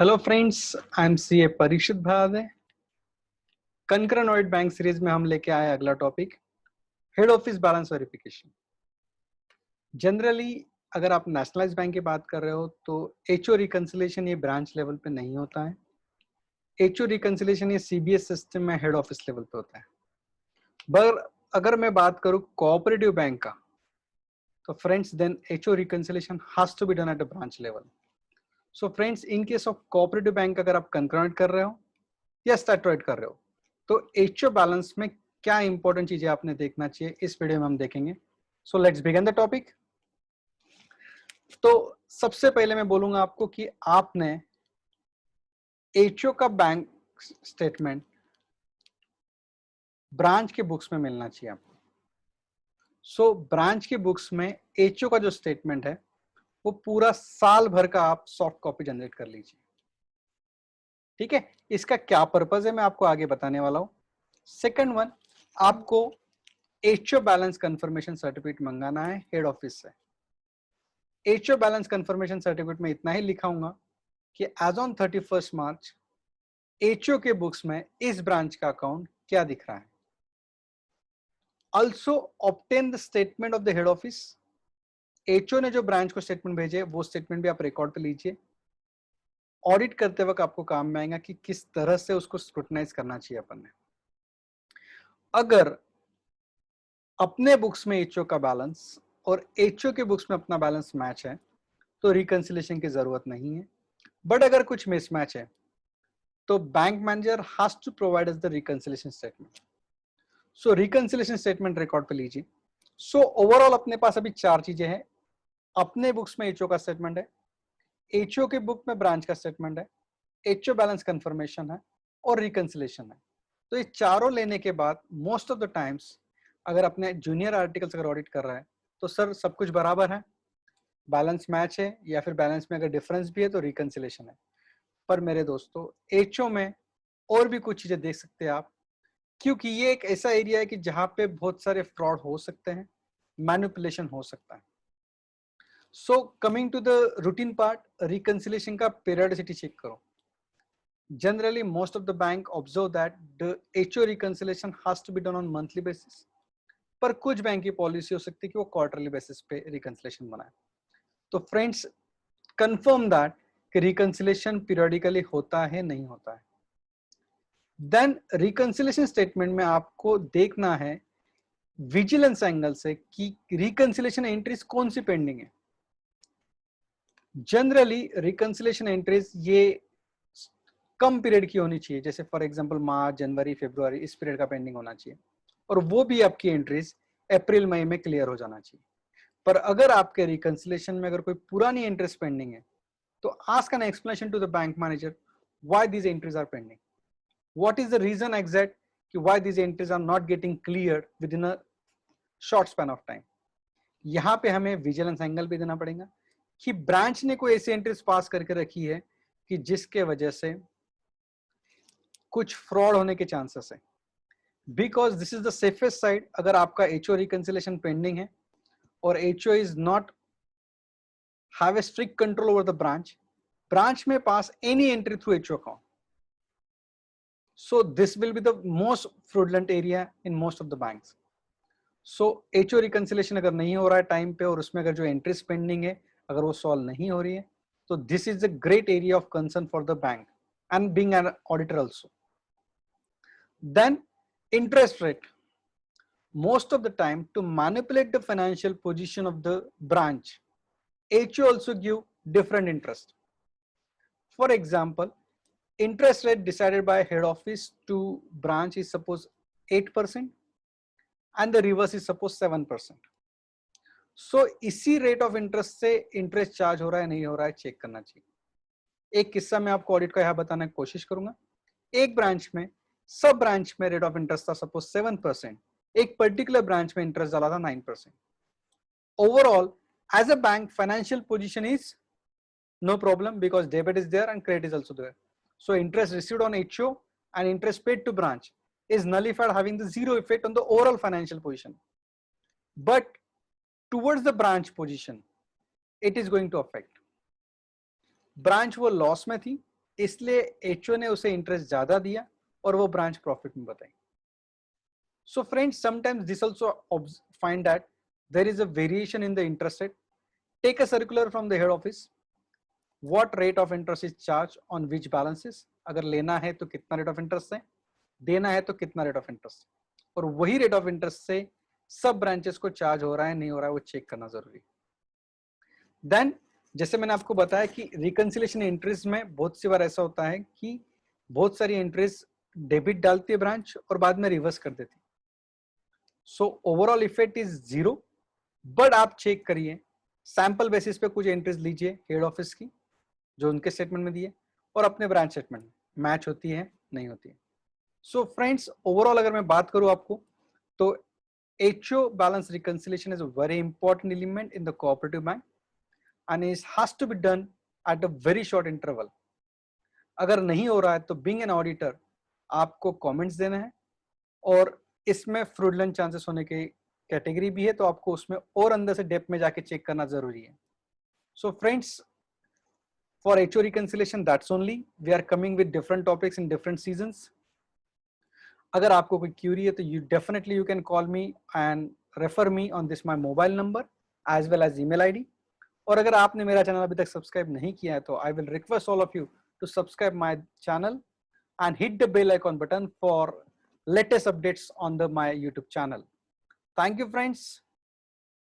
Hello friends, I am C A Parikshit Bhardwaj. Concurrent audit bank series में हम लेके आए अगला topic, head office balance verification. Generally अगर आप नेशनलाइज बैंक की बात कर रहे हो तो एचओ रिकंसिलेशन ये ब्रांच लेवल पे नहीं होता है। एचओ रिकंसिलेशन ये सीबीएस सिस्टम में हेड ऑफिस लेवल पे होता है। पर अगर मैं बात करूं कोऑपरेटिव बैंक का, तो friends then HO reconciliation has to be done at a branch level. So friends, in case of cooperative bank अगर आप कंकरेंट कर रहे हो या स्टैट्यूटरी कर रहे हो तो एचओ बैलेंस में क्या इंपॉर्टेंट चीजें आपने देखना चाहिए, इस वीडियो में हम देखेंगे। So let's begin the topic. तो सबसे पहले मैं बोलूंगा आपको कि आपने एचओ का बैंक स्टेटमेंट ब्रांच के बुक्स में मिलना चाहिए आपको। सो ब्रांच के बुक्स में एचओ का जो स्टेटमेंट है वो पूरा साल भर का आप सॉफ्ट कॉपी जनरेट कर लीजिए। ठीक है, इसका क्या पर्पज है मैं आपको आगे बताने वाला हूं। सेकंड वन, आपको एचओ बैलेंस कंफर्मेशन सर्टिफिकेट मंगाना है हेड ऑफिस से। एचओ बैलेंस कंफर्मेशन सर्टिफिकेट में इतना ही लिखाऊंगा कि एज ऑन 31 मार्च एचओ के बुक्स में इस ब्रांच का अकाउंट क्या दिख रहा है। Also obtain the statement of the head office. HO ने जो ब्रांच को स्टेटमेंट भेजे वो स्टेटमेंट भी आप रिकॉर्ड पे लीजिए। ऑडिट करते वक्त आपको काम में आएगा कि किस तरह से उसको स्क्रूटनाइज करना चाहिए अपन ने। अगर अपने बुक्स में एचओ का बैलेंस और एचओ के बुक्स में अपना बैलेंस मैच है तो रिकंसिलेशन की जरूरत नहीं है। बट अगर कुछ मिसमैच है तो bank manager has to provide us the reconciliation statement. So reconciliation statement record पे लीजिए। सो ओवरऑल अपने पास अभी चार चीजें हैं। अपने बुक्स में एचओ का स्टेटमेंट है, एचओ के बुक में ब्रांच का स्टेटमेंट है, एचओ बैलेंस कंफर्मेशन है और रिकंसिलेशन है। तो ये चारों लेने के बाद मोस्ट ऑफ द टाइम्स अगर अपने जूनियर आर्टिकल्स अगर ऑडिट कर रहा है तो सर सब कुछ बराबर है, बैलेंस मैच है या फिर बैलेंस में अगर डिफरेंस भी है तो रिकंसिलेशन है। पर मेरे दोस्तों, एचओ में और भी कुछ चीजें देख सकते हैं आप, क्योंकि ये एक ऐसा एरिया है कि जहां पे बहुत सारे फ्रॉड हो सकते हैं, मैनिपुलेशन हो सकता है। So coming to the routine part, reconciliation का पीरियडिसिटी चेक करो। Generally, most of the bank observe that the HO reconciliation has to be done on monthly basis. पर कुछ बैंक की पॉलिसी हो सकती है कि वो क्वार्टरली बेसिस पे रिकंसिलेशन बनाए। तो फ्रेंड्स, कंफर्म दैट कि रिकंसिलेशन पीरियडिकली होता है नहीं होता है। देन रिकंसिलेशन स्टेटमेंट में आपको देखना है विजिलेंस एंगल से कि रिकंसिलेशन एंट्रीज कौन सी पेंडिंग है। जनरली रिकंसिलेशन एंट्रीज ये कम पीरियड की होनी चाहिए, जैसे फॉर एग्जांपल मार्च, जनवरी, फरवरी, इस पीरियड का पेंडिंग होना चाहिए और वो भी आपकी एंट्रीज अप्रैल मई में क्लियर हो जाना चाहिए। पर अगर आपके रिकंसिलेशन में अगर कोई पुरानी एंट्रीज पेंडिंग है तो ask an explanation to the bank manager why these entries are pending, what is the reason exact कि why these entries are not getting clear within a short span of time. यहाँ पे हमें vigilance angle भी देना पड़ेगा कि branch ने कोई ऐसी एंट्रीज पास करके रखी है कि जिसके वजह से कुछ फ्रॉड होने के चांसेस है। Because this is the safest side. अगर आपका एचओ रिकंसिलेशन पेंडिंग है और HO is not have a strict control over the branch में pass any entry through HO account, so this will be the most fraudulent area in most of the banks. So HO reconciliation अगर नहीं हो रहा है time पे और उसमें अगर जो एंट्रीज पेंडिंग है अगर वो सॉल्व नहीं हो रही है तो this is a great area of concern for the bank and being an auditor also. Then interest rate. Most of the time to manipulate the financial position of the branch, HO also give different interest. For example, interest rate decided by head office to branch is suppose 8% and the reverse is suppose 7%. So इसी rate of interest से interest charge हो रहा है नहीं हो रहा है check करना चाहिए। एक किस्सा मैं आपको ऑडिट का यहाँ बताने की कोशिश करूंगा। एक ब्रांच में, सब ब्रांच में रेट ऑफ इंटरेस्ट था सपोज 7%, एक पर्टिकुलर ब्रांच में इंटरेस्ट डाला था 9%। Overall as a bank financial position is no problem because debit is there and credit is also there. So interest received on HO and interest paid to branch is nullified, having the zero effect on the overall financial position. But towards the branch position, it is going to affect. Branch वो loss में थी इसलिए HO ने उसे interest ज्यादा दिया और वो ब्रांच प्रॉफिट में बताई. So friends, sometimes this also find that there is a variation in the interest rate. Take a circular from the head office. What rate of interest is charged on which balances? अगर लेना है तो कितना rate of interest है, देना है तो कितना रेट ऑफ इंटरेस्ट, और वही रेट ऑफ इंटरेस्ट से सब ब्रांचेस को चार्ज हो रहा है नहीं हो रहा है वो चेक करना जरूरी. देन जैसे मैंने आपको बताया कि रिकंसिलिएशन एंट्रीज में बहुत सी बार ऐसा होता है कि बहुत सारी एंट्रीज डेबिट डालती है ब्रांच और बाद में रिवर्स कर देती है. So overall effect is zero, but आप चेक करिए सैंपल बेसिस पे कुछ एंट्रीज लीजिए हेड ऑफिस की जो उनके स्टेटमेंट में दिए और अपने ब्रांच स्टेटमेंट में मैच होती है नहीं होती है. सो फ्रेंड्स, ओवरऑल अगर मैं बात करूं आपको तो HO balance reconciliation is a very important element in the cooperative bank and it has to be done at a very short interval. अगर नहीं हो रहा है तो being an auditor आपको कमेंट्स देने हैं और इसमें फ्रॉडुलेंट चांसेस होने की कैटेगरी भी है तो आपको उसमें और अंदर से डेप्थ में जाके चेक करना जरूरी है. So friends, for HO reconciliation that's only. We are coming with different topics in different seasons. अगर आपको कोई क्यूरी है तो you can call me and refer me on this my mobile number as well as email ID. और अगर आपने मेरा channel अभी तक सब्सक्राइब नहीं किया है तो I will request all of you to subscribe my channel and hit the bell icon button for latest updates on my YouTube channel. Thank you friends.